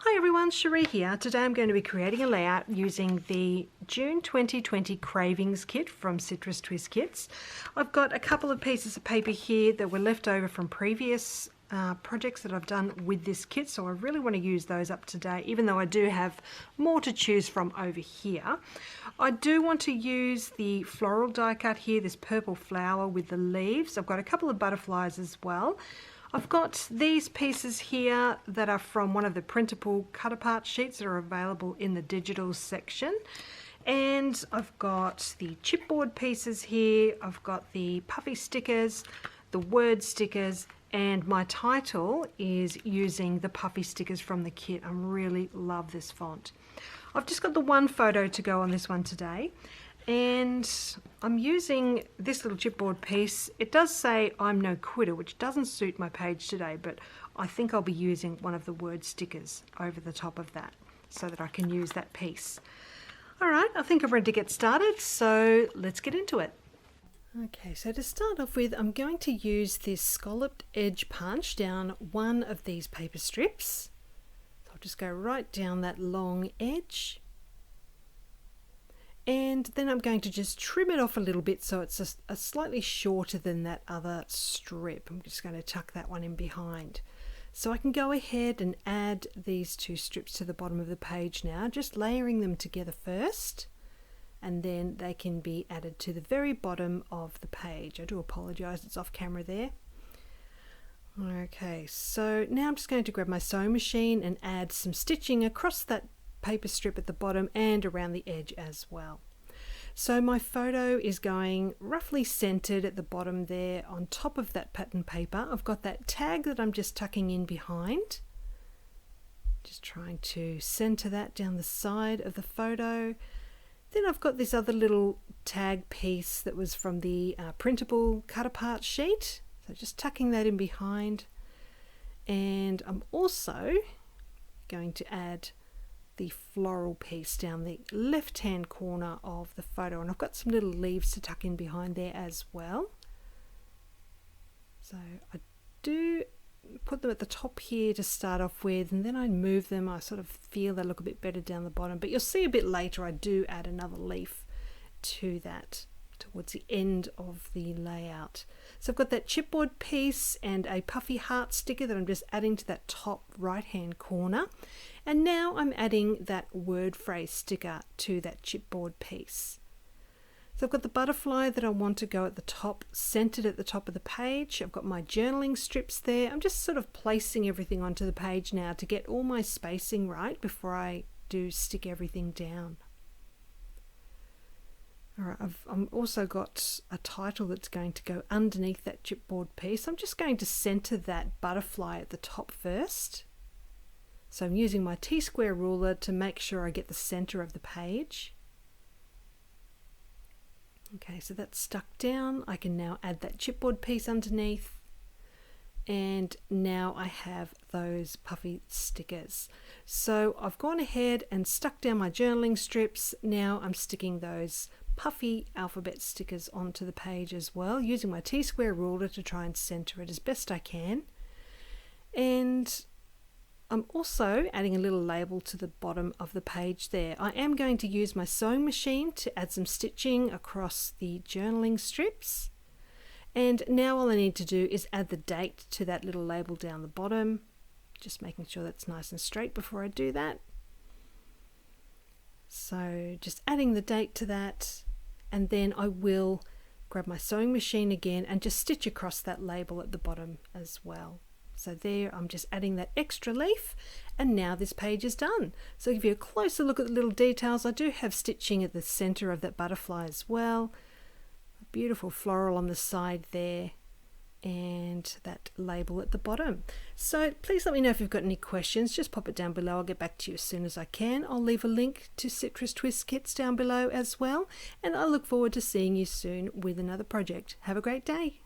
Hi everyone, Cherie here. Today I'm going to be creating a layout using the June 2020 Cravings kit from Citrus Twist Kits. I've got a couple of pieces of paper here that were left over from previous projects that I've done with this kit, so I really want to use those up today, even though I do have more to choose from over here. I do want to use the floral die cut here, this purple flower with the leaves. I've got a couple of butterflies as well. I've got these pieces here that are from one of the printable cut apart sheets that are available in the digital section. And I've got the chipboard pieces here, I've got the puffy stickers, the word stickers, and my title is using the puffy stickers from the kit. I really love this font. I've just got the one photo to go on this one today. And I'm using this little chipboard piece. It does say I'm no quitter, which doesn't suit my page today, but I think I'll be using one of the word stickers over the top of that so that I can use that piece. All right, I think I'm ready to get started, so let's get into it. Okay, so to start off with, I'm going to use this scalloped edge punch down one of these paper strips. So I'll just go right down that long edge. And then I'm going to just trim it off a little bit so it's a slightly shorter than that other strip. I'm just going to tuck that one in behind. So I can go ahead and add these two strips to the bottom of the page now, just layering them together first, and then they can be added to the very bottom of the page. I do apologise, it's off camera there. Okay, so now I'm just going to grab my sewing machine and add some stitching across that paper strip at the bottom and around the edge as well. So my photo is going roughly centered at the bottom there on top of that pattern paper. I've got that tag that I'm just tucking in behind. Just trying to center that down the side of the photo. Then I've got this other little tag piece that was from the printable cut apart sheet. So just tucking that in behind. And I'm also going to add the floral piece down the left hand corner of the photo, and I've got some little leaves to tuck in behind there as well. So I do put them at the top here to start off with, and then I move them. I sort of feel they look a bit better down the bottom, but you'll see a bit later I do add another leaf to that towards the end of the layout. So I've got that chipboard piece and a puffy heart sticker that I'm just adding to that top right hand corner. And now I'm adding that word phrase sticker to that chipboard piece. So I've got the butterfly that I want to go at the top, centered at the top of the page. I've got my journaling strips there. I'm just sort of placing everything onto the page now to get all my spacing right before I do stick everything down. All right, I've also got a title that's going to go underneath that chipboard piece. I'm just going to center that butterfly at the top first. So I'm using my T-square ruler to make sure I get the center of the page. Okay, so that's stuck down. I can now add that chipboard piece underneath. And now I have those puffy stickers. So I've gone ahead and stuck down my journaling strips. Now I'm sticking those puffy alphabet stickers onto the page as well, using my T-square ruler to try and center it as best I can. And I'm also adding a little label to the bottom of the page there. I am going to use my sewing machine to add some stitching across the journaling strips. And now all I need to do is add the date to that little label down the bottom. Just making sure that's nice and straight before I do that. So just adding the date to that, and then I will grab my sewing machine again and just stitch across that label at the bottom as well. So there, I'm just adding that extra leaf, and now this page is done. So I'll give you a closer look at the little details. I do have stitching at the center of that butterfly as well. A beautiful floral on the side there, and that label at the bottom. So please let me know if you've got any questions. Just pop it down below. I'll get back to you as soon as I can. I'll leave a link to Citrus Twist Kits down below as well, and I look forward to seeing you soon with another project. Have a great day.